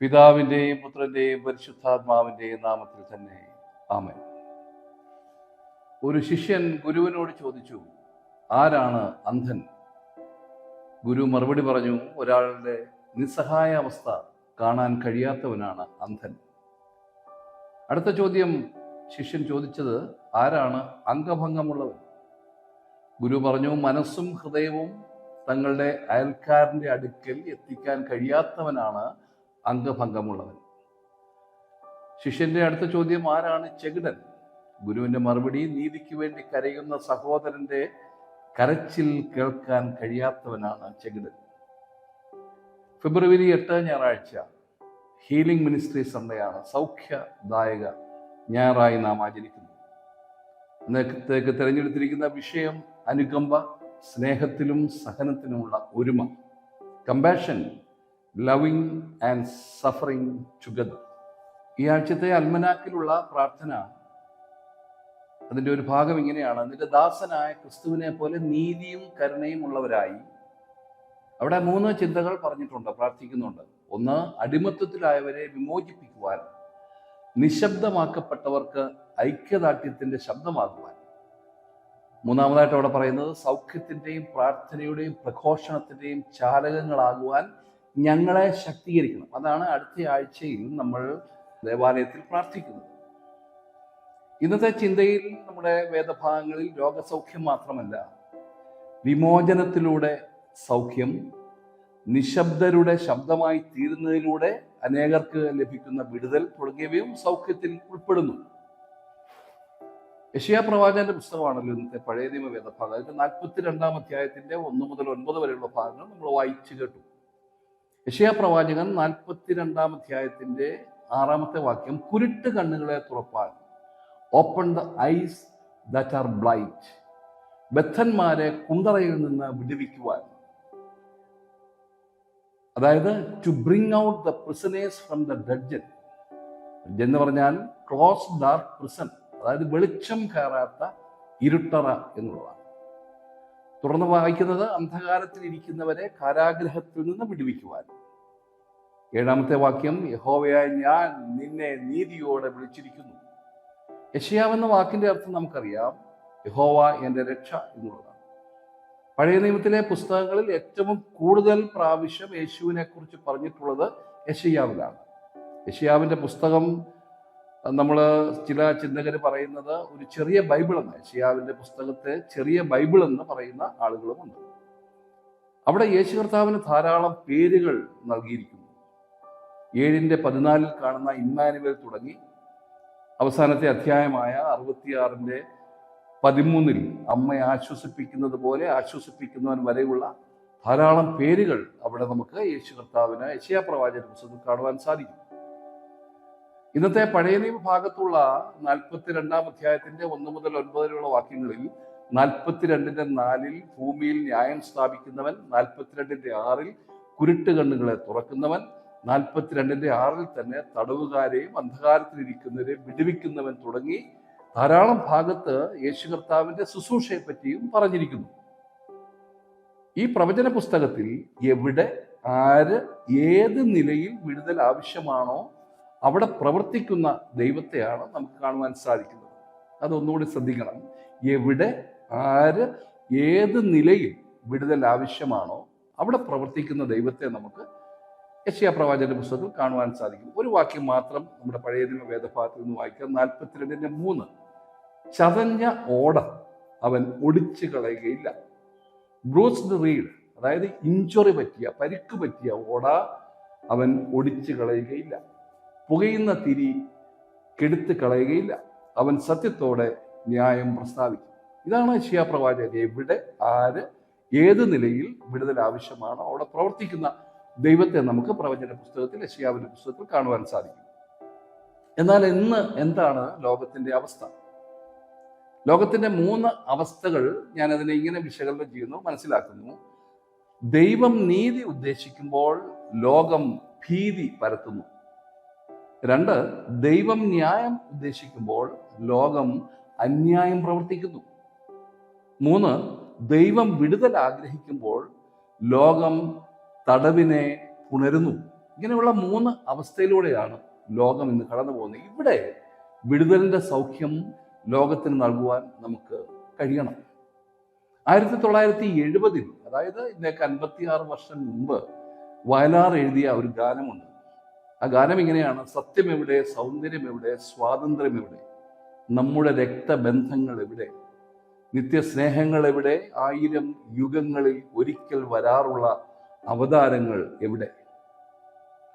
പിതാവിൻ്റെയും പുത്രൻ്റെയും പരിശുദ്ധാത്മാവിൻ്റെയും നാമത്തിൽ തന്നെ ആമേൻ. ഒരു ശിഷ്യൻ ഗുരുവിനോട് ചോദിച്ചു, ആരാണ് അന്ധൻ? ഗുരു മറുപടി പറഞ്ഞു, ഒരാളുടെ നിസ്സഹായ അവസ്ഥ കാണാൻ കഴിയാത്തവനാണ് അന്ധൻ. അടുത്ത ചോദ്യം ശിഷ്യൻ ചോദിച്ചത്, ആരാണ് അംഗഭംഗമുള്ളവൻ? ഗുരു പറഞ്ഞു, മനസ്സും ഹൃദയവും തങ്ങളുടെ അയൽക്കാരൻ്റെ അടുക്കൽ എത്തിക്കാൻ കഴിയാത്തവനാണ് അംഗഭംഗമുള്ളവൻ. ശിഷ്യന്റെ അടുത്ത ചോദ്യം, ആരാണ് ചെകിടൻ? ഗുരുവിന്റെ മറുപടി, നീതിക്ക് വേണ്ടി കരയുന്ന സഹോദരന്റെ കരച്ചിൽ കേൾക്കാൻ കഴിയാത്തവനാണ് ചെകിടൻ. ഫെബ്രുവരി 8 ഞായറാഴ്ച ഹീലിംഗ് മിനിസ്ട്രി സൺഡേയാണ്. സൗഖ്യദായക ഞായറായി നാം ആചരിക്കുന്നു. ഇന്നത്തേക്ക് തിരഞ്ഞെടുത്തിരിക്കുന്ന വിഷയം അനുകമ്പ, സ്നേഹത്തിലും സഹനത്തിനുമുള്ള ഒരുമ. Compassion, loving and suffering together. ഈ ആഴ്ചത്തെ അൽമനാക്കിലുള്ള പ്രാർത്ഥന, അതിൻ്റെ ഒരു ഭാഗം ഇങ്ങനെയാണ്: നിന്റെ ദാസനായ ക്രിസ്തുവിനെ പോലെ നീതിയും കരുണയും ഉള്ളവരായി. അവിടെ 3 ചിന്തകൾ പറഞ്ഞിട്ടുണ്ട്, പ്രാർത്ഥിക്കുന്നുണ്ട്. ഒന്ന്, അടിമത്തത്തിലായവരെ വിമോചിപ്പിക്കുവാൻ, നിശബ്ദമാക്കപ്പെട്ടവർക്ക് ഐക്യദാർഢ്യത്തിന്റെ ശബ്ദമാകുവാൻ. മൂന്നാമതായിട്ട് അവിടെ പറയുന്നത്, സൗഖ്യത്തിന്റെയും പ്രാർത്ഥനയുടെയും പ്രഘോഷണത്തിന്റെയും ചാലകങ്ങളാകുവാൻ ഞങ്ങളെ ശക്തീകരിക്കണം. അതാണ് അടുത്ത ആഴ്ചയിൽ നമ്മൾ ദേവാലയത്തിൽ പ്രാർത്ഥിക്കുന്നത്. ഇന്നത്തെ ചിന്തയിൽ നമ്മുടെ വേദഭാഗങ്ങളിൽ രോഗസൗഖ്യം മാത്രമല്ല, വിമോചനത്തിലൂടെ സൗഖ്യം, നിശബ്ദരുടെ ശബ്ദമായി തീരുന്നതിലൂടെ അനേകർക്ക് ലഭിക്കുന്ന വിടുതൽ തുടങ്ങിയവയും സൗഖ്യത്തിൽ ഉൾപ്പെടുന്നു. യെശയ്യാ പ്രവാചകന്റെ പുസ്തകമാണല്ലോ ഇന്നത്തെ പഴയ നിയമ വേദഭാഗം. അതിന്റെ 42-ാം അധ്യായത്തിന്റെ 1 മുതൽ 9 വരെയുള്ള ഭാഗങ്ങൾ നമ്മൾ വായിച്ചു കേട്ടു. യെശയ്യാ പ്രവാചകൻ 42-ാം അധ്യായത്തിന്റെ 6-ാമത്തെ വാക്യം, കുരുട്ട് കണ്ണുകളെ തുറപ്പാൻ, open the eyes that are blind, ബദ്ധന്മാരെ കുണ്ടറയിൽ നിന്ന് വിടുവിക്കുവാൻ. അതായത് to bring out the prisoners from the dungeon എന്ന് പറഞ്ഞാൽ ക്ലോസ് ഡാർക്ക് പ്രിസൺ, അതായത് വെളിച്ചം കയറാത്ത ഇരുട്ടറ എന്നുള്ളതാണ്. തുടർന്ന് വായിക്കുന്നത്, അന്ധകാരത്തിൽ ഇരിക്കുന്നവരെ കാരാഗ്രഹത്തിൽ നിന്ന് വിടുവിക്കുവാൻ. 7-ാമത്തെ വാക്യം, യഹോവയായ ഞാൻ നിന്നെ നീതിയോടെ വിളിച്ചിരിക്കുന്നു. യെശയ്യാവെന്ന വാക്കിന്റെ അർത്ഥം നമുക്കറിയാം, യഹോവ എൻ്റെ രക്ഷ എന്നുള്ളതാണ്. പഴയ നിയമത്തിലെ പുസ്തകങ്ങളിൽ ഏറ്റവും കൂടുതൽ പ്രാവശ്യം യേശുവിനെ കുറിച്ച് പറഞ്ഞിട്ടുള്ളത് യെശയ്യാവിലാണ്. യെശയ്യാവിന്റെ പുസ്തകം നമ്മൾ ചില ചിന്തകർ പറയുന്നത് ഒരു ചെറിയ ബൈബിൾ എന്ന്. യെശയ്യാവിന്റെ പുസ്തകത്തെ ചെറിയ ബൈബിൾ എന്ന് പറയുന്ന ആളുകളുമുണ്ട്. അവിടെ യേശു കർത്താവിന് ധാരാളം പേരുകൾ നൽകിയിരിക്കുന്നു. 7:14 കാണുന്ന ഇമ്മാനുവേൽ തുടങ്ങി അവസാനത്തെ അധ്യായമായ 66:13 അമ്മയെ ആശ്വസിപ്പിക്കുന്നത് പോലെ ആശ്വസിപ്പിക്കുന്നവൻ വരെയുള്ള ധാരാളം പേരുകൾ അവിടെ നമുക്ക് യേശു കർത്താവിന് യെശയ്യാ പ്രവാചകന്റെ പുസ്തകത്തിൽ കാണുവാൻ സാധിക്കും. ഇന്നത്തെ പഴയ നിയമ ഭാഗത്തുള്ള 42-ാം അധ്യായത്തിന്റെ 1 മുതൽ 9 വരെയുള്ള വാക്യങ്ങളിൽ 42-4 ഭൂമിയിൽ ന്യായം സ്ഥാപിക്കുന്നവൻ, 42-6 കുരുട്ട് കണ്ണുകളെ തുറക്കുന്നവൻ, 42-6 തന്നെ തടവുകാരെയും അന്ധകാരത്തിലിരിക്കുന്നവരെ വിടുവിക്കുന്നവൻ തുടങ്ങി ധാരാളം ഭാഗത്ത് യേശു കർത്താവിന്റെ ശുശ്രൂഷയെ പറ്റിയും പറഞ്ഞിരിക്കുന്നു. ഈ പ്രവചന പുസ്തകത്തിൽ എവിടെ, ആര്, ഏത് നിലയിൽ വിടുതൽ ആവശ്യമാണോ അവിടെ പ്രവർത്തിക്കുന്ന ദൈവത്തെയാണ് നമുക്ക് കാണുവാൻ സാധിക്കുന്നത്. അതൊന്നുകൂടി ശ്രദ്ധിക്കണം. എവിടെ, ആര്, ഏത് നിലയിൽ വിടുതൽ ആവശ്യമാണോ അവിടെ പ്രവർത്തിക്കുന്ന ദൈവത്തെ നമുക്ക് യെശയ്യാ പ്രവാചകന്റെ പുസ്തകത്തിൽ കാണുവാൻ സാധിക്കും. ഒരു വാക്യം മാത്രം നമ്മുടെ പഴയ നിയമ വേദഭാഗത്തിൽ നിന്ന് വായിക്കാം. 42:3 ചതഞ്ഞ ഓട അവൻ ഒടിച്ചു കളയുകയില്ല. ബ്രൂസ്ഡ് റീഡ്, അതായത് ഇഞ്ചുറി പറ്റിയ, പരിക്ക് പറ്റിയ ഓട അവൻ ഒടിച്ചു കളയുകയില്ല. പുകയുന്ന തിരി കെടുത്ത് കളയുകയില്ല. അവൻ സത്യത്തോടെ ന്യായം പ്രസ്താവിക്കും. ഇതാണ് യെശയ്യാ പ്രവാചകൻ. എവിടെ, ആര്, ഏത് നിലയിൽ വിടുതൽ ആവശ്യമാണോ അവിടെ പ്രവർത്തിക്കുന്ന ദൈവത്തെ നമുക്ക് പ്രവചന പുസ്തകത്തിൽ, യെശയ്യാവിന്റെ പുസ്തകത്തിൽ കാണുവാൻ സാധിക്കും. എന്നാൽ ഇന്ന് എന്താണ് ലോകത്തിന്റെ അവസ്ഥ? ലോകത്തിന്റെ 3 അവസ്ഥകൾ ഞാൻ അതിനെ ഇങ്ങനെ വിശകലനം ചെയ്യുന്നു, മനസ്സിലാക്കുന്നു. ദൈവം നീതി ഉദ്ദേശിക്കുമ്പോൾ ലോകം ഭീതി പരത്തുന്നു. 2, ദൈവം ന്യായം ഉദ്ദേശിക്കുമ്പോൾ ലോകം അന്യായം പ്രവർത്തിക്കുന്നു. 3, ദൈവം വിടുതൽ ആഗ്രഹിക്കുമ്പോൾ ലോകം തടവിനെ പുണരുന്നു. ഇങ്ങനെയുള്ള 3 അവസ്ഥയിലൂടെയാണ് ലോകം ഇന്ന് കടന്നു പോകുന്നത്. ഇവിടെ വിടുതലിന്റെ സൗഖ്യം ലോകത്തിന് നൽകുവാൻ നമുക്ക് കഴിയണം. 1970, അതായത് ഇന്നേക്ക് 56 വർഷം മുമ്പ് വയലാർ എഴുതിയ ഒരു ഗാനമുണ്ട്. ആ ഗാനം ഇങ്ങനെയാണ്: സത്യം എവിടെ, സൗന്ദര്യം എവിടെ, സ്വാതന്ത്ര്യം എവിടെ, നമ്മുടെ രക്തബന്ധങ്ങൾ എവിടെ, നിത്യസ്നേഹങ്ങൾ എവിടെ, 1000 യുഗങ്ങളിൽ ഒരിക്കൽ വരാറുള്ള അവതാരങ്ങൾ എവിടെ.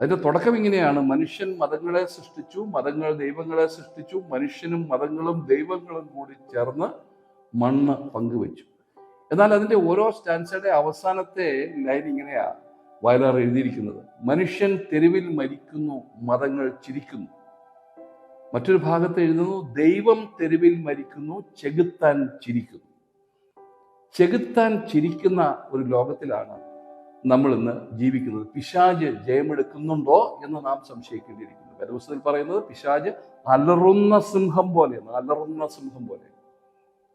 അതിന്റെ തുടക്കം ഇങ്ങനെയാണ്: മനുഷ്യൻ മതങ്ങളെ സൃഷ്ടിച്ചു, മതങ്ങൾ ദൈവങ്ങളെ സൃഷ്ടിച്ചു, മനുഷ്യനും മതങ്ങളും ദൈവങ്ങളും കൂടി ചേർന്ന് മണ്ണ് പങ്കുവെച്ചു. എന്നാൽ അതിന്റെ ഓരോ സ്റ്റാൻസയുടെ അവസാനത്തെ ലൈൻ ഇങ്ങനെയാ വയലാർ എഴുതിയിരിക്കുന്നത്: മനുഷ്യൻ തെരുവിൽ മരിക്കുന്നു, മതങ്ങൾ ചിരിക്കുന്നു. മറ്റൊരു ഭാഗത്ത് എഴുതുന്നു: ദൈവം തെരുവിൽ മരിക്കുന്നു, ചെകുത്താൻ ചിരിക്കുന്നു. ചെകുത്താൻ ചിരിക്കുന്ന ഒരു ലോകത്തിലാണ് നമ്മൾ ഇന്ന് ജീവിക്കുന്നത്. പിശാച് ജയമെടുക്കുന്നുണ്ടോ എന്ന് നാം സംശയിക്കേണ്ടിയിരിക്കുന്നു. വേദപുസ്തകത്തിൽ പറയുന്നത് പിശാച് അലറുന്ന സിംഹം പോലെയാണ്, അലറുന്ന സിംഹം പോലെ.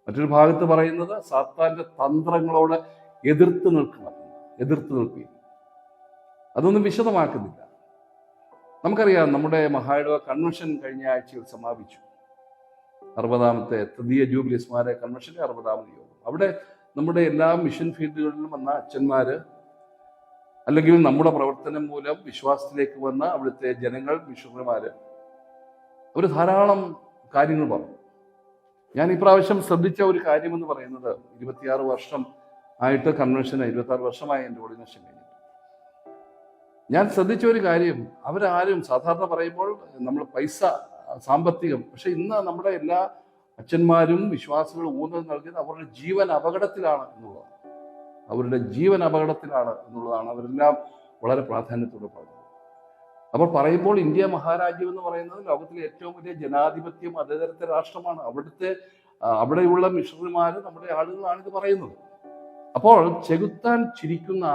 മറ്റൊരു ഭാഗത്ത് പറയുന്നത് സാത്താന്റെ തന്ത്രങ്ങളോട് എതിർത്ത് നിൽക്കുകയും. അതൊന്നും വിശദമാക്കുന്നില്ല. നമുക്കറിയാം, നമ്മുടെ മഹായിടവ കൺവെൻഷൻ കഴിഞ്ഞ ആഴ്ചയിൽ സമാപിച്ചു. 60ാമത്തെ തൃതീയ ജൂബിലി സ്മാരക കൺവെൻഷന്റെ 60ാമത് യോഗം. അവിടെ നമ്മുടെ എല്ലാ മിഷൻ ഫീൽഡുകളിലും വന്ന അച്ഛന്മാര്, അല്ലെങ്കിൽ നമ്മുടെ പ്രവർത്തനം മൂലം വിശ്വാസത്തിലേക്ക് വന്ന അവിടുത്തെ ജനങ്ങൾ, മിഷണറിമാര്, അവർ ധാരാളം കാര്യങ്ങൾ പറഞ്ഞു. ഞാൻ ഈ പ്രാവശ്യം ശ്രദ്ധിച്ച ഒരു കാര്യമെന്ന് പറയുന്നത്, 26 വർഷം ആയിട്ട് കൺവെൻഷന് 26 വർഷമായി എൻ്റെ ഓർഡിനേഷൻ കഴിഞ്ഞിട്ട് ഞാൻ ശ്രദ്ധിച്ച ഒരു കാര്യം, അവരാരും സാധാരണ പറയുമ്പോൾ നമ്മൾ പൈസ, സാമ്പത്തികം, പക്ഷെ ഇന്ന് നമ്മുടെ എല്ലാ അച്ഛന്മാരും വിശ്വാസികളും ഊന്നൽ നൽകിയത് അവരുടെ ജീവൻ അപകടത്തിലാണ് എന്നുള്ളതാണ്. അവരുടെ ജീവൻ അപകടത്തിലാണ് എന്നുള്ളതാണ് അവരെല്ലാം വളരെ പ്രാധാന്യത്തോടെ പറഞ്ഞത്. അപ്പോൾ പറയുമ്പോൾ ഇന്ത്യ മഹാരാജ്യം എന്ന് പറയുന്നത് ലോകത്തിലെ ഏറ്റവും വലിയ ജനാധിപത്യ മതേതരത്വ രാഷ്ട്രമാണ്. അവിടെയുള്ള മിഷണറിമാര്, നമ്മുടെ ആളുകളാണ് ഇത് പറയുന്നത്. അപ്പോൾ ചെകുത്താൻ ചിരിക്കുന്ന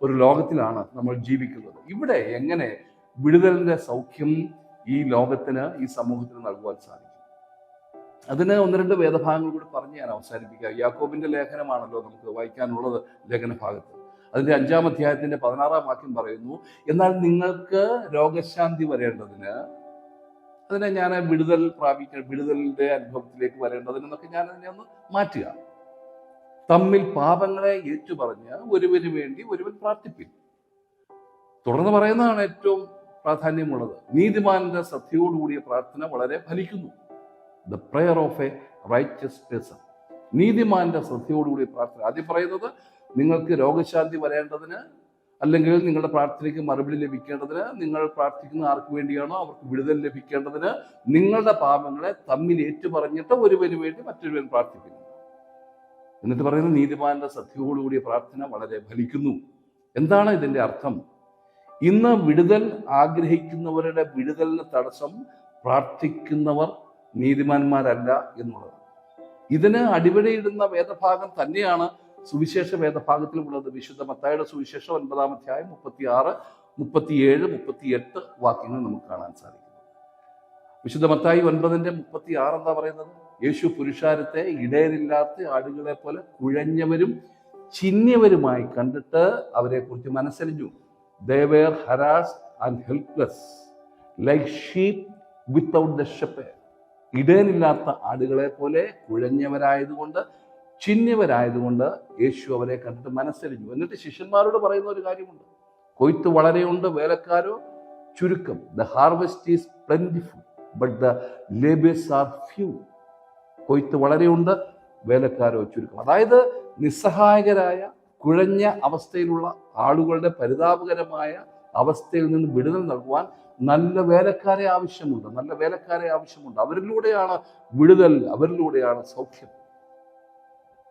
ഒരു ലോകത്തിലാണ് നമ്മൾ ജീവിക്കുന്നത്. ഇവിടെ എങ്ങനെ വിടുതലിന്റെ സൗഖ്യം ഈ ലോകത്തിന്, ഈ സമൂഹത്തിന് നൽകുവാൻ സാധിക്കും? അതിന് 1-2 വേദഭാഗങ്ങൾ കൂടി പറഞ്ഞ് ഞാൻ അവസാനിപ്പിക്കാം. യാക്കോബിന്റെ ലേഖനമാണല്ലോ നമുക്ക് വായിക്കാനുള്ളത് ലേഖന ഭാഗത്ത്. അതിന്റെ 5-ാം അധ്യായത്തിന്റെ 16-ാം വാക്യം പറയുന്നു: എന്നാൽ നിങ്ങൾക്ക് രോഗശാന്തി വരേണ്ടതിന്, അതിനെ ഞാൻ വിടുതലിന്റെ അനുഭവത്തിലേക്ക് വരേണ്ടതിനെന്നൊക്കെ ഞാൻ അതിനെ ഒന്ന് മാറ്റുക. തമ്മിൽ പാപങ്ങളെ ഏറ്റുപറഞ്ഞ് ഒരുവന് വേണ്ടി ഒരുവൻ പ്രാർത്ഥിപ്പിൻ. തുടർന്ന് പറയുന്നതാണ് ഏറ്റവും പ്രാധാന്യമുള്ളത്: നീതിമാന്റെ ശ്രദ്ധയോടുകൂടിയ പ്രാർത്ഥന വളരെ ഫലിക്കുന്നു. The prayer of a righteous person. നീതിമാന്റെ ശ്രദ്ധയോടുകൂടിയ പ്രാർത്ഥന. ആദ്യം പറയുന്നത് നിങ്ങൾക്ക് രോഗശാന്തി വരേണ്ടതിന്, അല്ലെങ്കിൽ നിങ്ങളുടെ പ്രാർത്ഥനയ്ക്ക് മറുപടി ലഭിക്കേണ്ടതിന്, നിങ്ങൾ പ്രാർത്ഥിക്കുന്ന ആർക്ക് വേണ്ടിയാണോ അവർക്ക് വിടുതൽ ലഭിക്കേണ്ടതിന്, നിങ്ങളുടെ പാപങ്ങളെ തമ്മിൽ ഏറ്റുപറഞ്ഞിട്ട് ഒരുവന് വേണ്ടി മറ്റൊരുവൻ പ്രാർത്ഥിക്കുന്നു. എന്നിട്ട് പറയുന്നത് നീതിമാന്റെ ശ്രദ്ധയോടുകൂടിയ പ്രാർത്ഥന വളരെ ഫലിക്കുന്നു. എന്താണ് ഇതിന്റെ അർത്ഥം? ഇന്ന് വിടുതൽ ആഗ്രഹിക്കുന്നവരുടെ വിടുതലിന് തടസ്സം പ്രാർത്ഥിക്കുന്നവർ നീതിമാന്മാരല്ല എന്നുള്ളത്. ഇതിന് അടിവരയിടുന്ന വേദഭാഗം തന്നെയാണ് സുവിശേഷ വേദഭാഗത്തിലുള്ളത്. വിശുദ്ധ മത്തായിയുടെ സുവിശേഷം 9-ാം അധ്യായം 36, 37, 38 വാക്യങ്ങൾ നമുക്ക് കാണാൻ സാധിക്കും. വിശുദ്ധ മത്തായി 9:36 എന്താ പറയുന്നത്? യേശു പുരുഷാരത്തെ ഇടയരില്ലാത്ത ആടുകളെ പോലെ കുഴഞ്ഞവരും ചിഹ്നവരുമായി കണ്ടിട്ട് അവരെ കുറിച്ച് മനസ്സലിഞ്ഞു. They were harassed and helpless, like sheep without the shepherd. ഇടയനില്ലാത്ത ആടുകളെ പോലെ കുഴഞ്ഞവരായതുകൊണ്ട്, ചിഹ്നവരായതുകൊണ്ട് യേശു അവരെ കണ്ടിട്ട് മനസ്സലിഞ്ഞു. എന്നിട്ട് ശിഷ്യന്മാരോട് പറയുന്ന ഒരു കാര്യമുണ്ട്: കൊയ്ത്ത് വളരെയുണ്ട്, വേലക്കാരോ ചുരുക്കം. The harvest is plentiful, but the laborers are few. കൊയ്ത്ത് വളരെയുണ്ട്, വേലക്കാരോ ചുരുക്കം. അതായത് നിസ്സഹായകരായ, കുഴഞ്ഞ അവസ്ഥയിലുള്ള ആളുകളുടെ പരിതാപകരമായ അവസ്ഥയിൽ നിന്ന് വിടുതൽ നൽകുവാൻ നല്ല വേലക്കാരെ ആവശ്യമുണ്ട്. അവരിലൂടെയാണ് വിടുതൽ, അവരിലൂടെയാണ് സൗഖ്യം.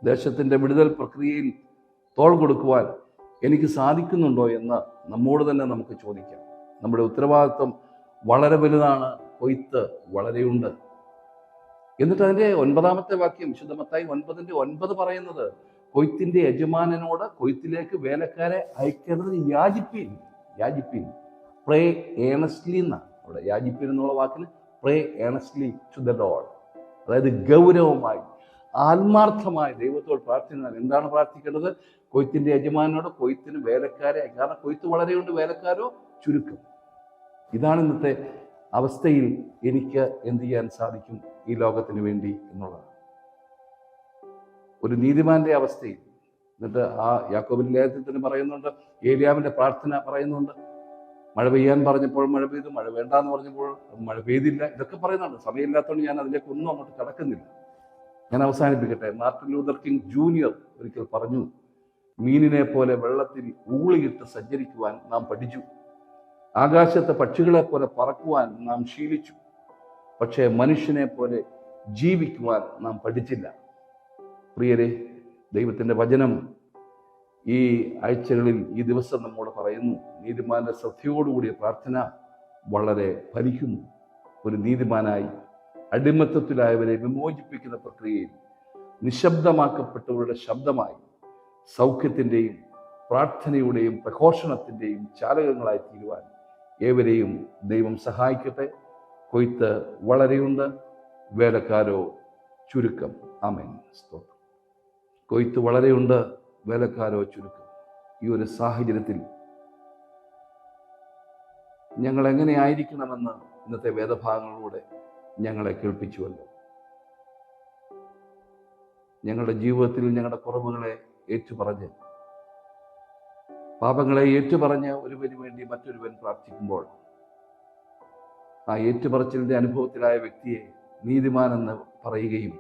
ദേശത്തിന്റെ വിടുതൽ പ്രക്രിയയിൽ തോൾ കൊടുക്കുവാൻ എനിക്ക് സാധിക്കുന്നുണ്ടോ എന്ന് നമ്മോട് തന്നെ നമുക്ക് ചോദിക്കാം. നമ്മുടെ ഉത്തരവാദിത്വം വളരെ വലുതാണ്, കൊയ്ത്ത് വളരെയുണ്ട്. എന്നിട്ട് അതിന്റെ 9-ാമത്തെ വാക്യം, വിശുദ്ധ മത്തായി 9:9 പറയുന്നത്, കൊയ്ത്തിന്റെ യജമാനനോട് കൊയ്ത്തിലേക്ക് വേലക്കാരെ അയക്കേണ്ടത് യാചിപ്പീൻ. പ്രേ ഏണസ്റ്റ്ലി എന്നാണ് അവിടെ. യാചിപ്പീൻ എന്നുള്ള വാക്കിന് പ്രേ ഏണസ്റ്റ്ലി ടു ദ ലോർഡ്. അതായത് ഗൗരവമായി, ആത്മാർത്ഥമായി ദൈവത്തോട് പ്രാർത്ഥിക്കണം. എന്താണ് പ്രാർത്ഥിക്കേണ്ടത്? കൊയ്ത്തിന്റെ യജമാനോട് കൊയ്ത്തിന് വേലക്കാരെ. കാരണം കൊയ്ത്ത് വളരെയുണ്ട്, വേലക്കാരോ ചുരുക്കം. ഇതാണ് ഇന്നത്തെ അവസ്ഥയിൽ എനിക്ക് എന്ത് ചെയ്യാൻ സാധിക്കും ഈ ലോകത്തിന് വേണ്ടി എന്നുള്ളത്. ഒരു നീതിമാന്റെ അവസ്ഥയിൽ എന്നിട്ട് ആ യാക്കോബിന്റെ ലേഖനത്തിൽ തന്നെ പറയുന്നുണ്ട്, ഏലിയാവിന്റെ പ്രാർത്ഥന പറയുന്നുണ്ട്. മഴ പെയ്യാൻ പറഞ്ഞപ്പോൾ മഴ പെയ്തു, മഴ വേണ്ടാന്ന് പറഞ്ഞപ്പോൾ മഴ പെയ്തില്ല. ഇതൊക്കെ പറയുന്നുണ്ട്. സമയമില്ലാത്തതുകൊണ്ട് ഞാൻ അതിലേക്ക് ഒന്നും അങ്ങോട്ട് കടക്കുന്നില്ല. ഞാൻ അവസാനിപ്പിക്കട്ടെ. മാർട്ടിൻ ലൂതർ കിങ് ജൂനിയർ ഒരിക്കൽ പറഞ്ഞു, മീനിനെ പോലെ വെള്ളത്തിൽ ഊളിയിട്ട് സഞ്ചരിക്കുവാൻ നാം പഠിച്ചു, ആകാശത്തെ പക്ഷികളെ പോലെ പറക്കുവാൻ നാം ശീലിച്ചു, പക്ഷേ മനുഷ്യനെ പോലെ ജീവിക്കുവാൻ നാം പഠിച്ചില്ല. പ്രിയരെ, ദൈവത്തിൻ്റെ വചനം ഈ ആഴ്ചകളിൽ ഈ ദിവസം നമ്മോട് പറയുന്നു, നീതിമാന്റെ ശ്രദ്ധയോടുകൂടിയ പ്രാർത്ഥന വളരെ ഫലിക്കുന്നു. ഒരു നീതിമാനായി അടിമത്തത്തിലായവരെ വിമോചിപ്പിക്കുന്ന പ്രക്രിയയിൽ നിശബ്ദമാക്കപ്പെട്ടവരുടെ ശബ്ദമായി സൗഖ്യത്തിൻ്റെയും പ്രാർത്ഥനയുടെയും പ്രഘോഷണത്തിൻ്റെയും ചാലകങ്ങളായി തീരുവാൻ ഏവരെയും ദൈവം സഹായിക്കട്ടെ. കൊയ്ത്ത് വളരെയുണ്ട്, വേലക്കാരോ ചുരുക്കം. ആമേൻ. സ്തോത്രം. കൊയ്ത്ത് വളരെയുണ്ട്, വേലക്കാരോ ചുരുക്കം. ഈ ഒരു സാഹചര്യത്തിൽ ഞങ്ങൾ എങ്ങനെയായിരിക്കണമെന്ന് ഇന്നത്തെ വേദഭാഗങ്ങളിലൂടെ ഞങ്ങളെ കേൾപ്പിച്ചുവല്ലോ. ഞങ്ങളുടെ ജീവിതത്തിൽ ഞങ്ങളുടെ കുറവുകളെ ഏറ്റുപറഞ്ഞ്, പാപങ്ങളെ ഏറ്റുപറഞ്ഞ് ഒരുവന് വേണ്ടി മറ്റൊരുവൻ പ്രാർത്ഥിക്കുമ്പോൾ ആ ഏറ്റുപറച്ചിലിന്റെ അനുഭവത്തിലായ വ്യക്തിയെ നീതിമാൻ എന്ന് പറയുകയും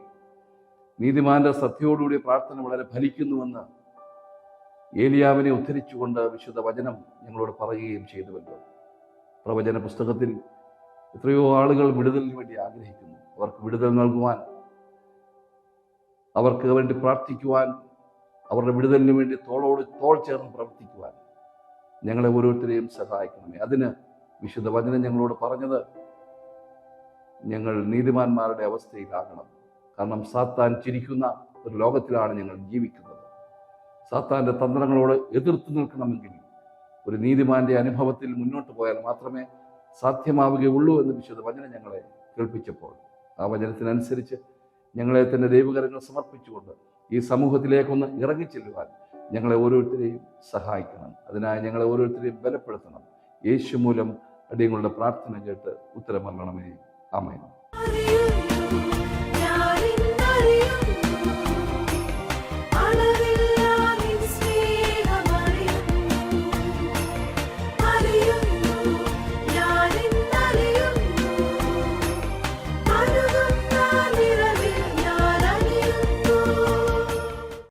നീതിമാന്റെ ശ്രദ്ധയോടുകൂടി പ്രാർത്ഥന വളരെ ഫലിക്കുന്നുവെന്ന് ഏലിയാവിനെ ഉദ്ധരിച്ചുകൊണ്ട് വിശുദ്ധ വചനം ഞങ്ങളോട് പറയുകയും ചെയ്തുവല്ലോ. പ്രവചന പുസ്തകത്തിൽ എത്രയോ ആളുകൾ വിടുതലിന് വേണ്ടി ആഗ്രഹിക്കുന്നു. അവർക്ക് വിടുതൽ നൽകുവാൻ, അവർക്ക് വേണ്ടി പ്രാർത്ഥിക്കുവാൻ, അവരുടെ വിടുതലിന് വേണ്ടി തോളോട് തോൾ ചേർന്ന് പ്രവർത്തിക്കുവാൻ ഞങ്ങളെ ഓരോരുത്തരെയും സഹായിക്കണമേ. അതിന് വിശുദ്ധ വചനം ഞങ്ങളോട് പറഞ്ഞത്, ഞങ്ങൾ നീതിമാന്മാരുടെ അവസ്ഥയിലാകണം. കാരണം സാത്താൻ ചിരിക്കുന്ന ഒരു ലോകത്തിലാണ് ഞങ്ങൾ ജീവിക്കുന്നത്. സാത്താൻ്റെ തന്ത്രങ്ങളോട് എതിർത്ത് നിൽക്കണമെങ്കിൽ ഒരു നീതിമാന്റെ അനുഭവത്തിൽ മുന്നോട്ട് പോയാൽ മാത്രമേ സാധ്യമാവുകയുള്ളൂ എന്ന് വിശുദ്ധ വചനം ഞങ്ങളെ കേൾപ്പിച്ചപ്പോൾ ആ വചനത്തിനനുസരിച്ച് ഞങ്ങളെ തന്നെ ദൈവകരങ്ങൾ സമർപ്പിച്ചുകൊണ്ട് ഈ സമൂഹത്തിലേക്കൊന്ന് ഇറങ്ങിച്ചെല്ലുവാൻ ഞങ്ങളെ ഓരോരുത്തരെയും സഹായിക്കണം. അതിനായി ഞങ്ങളെ ഓരോരുത്തരെയും ബലപ്പെടുത്തണം. യേശു മൂലം അടിയങ്ങളുടെ പ്രാർത്ഥന കേട്ട് ഉത്തരം നൽകണമേ. ആമേൻ.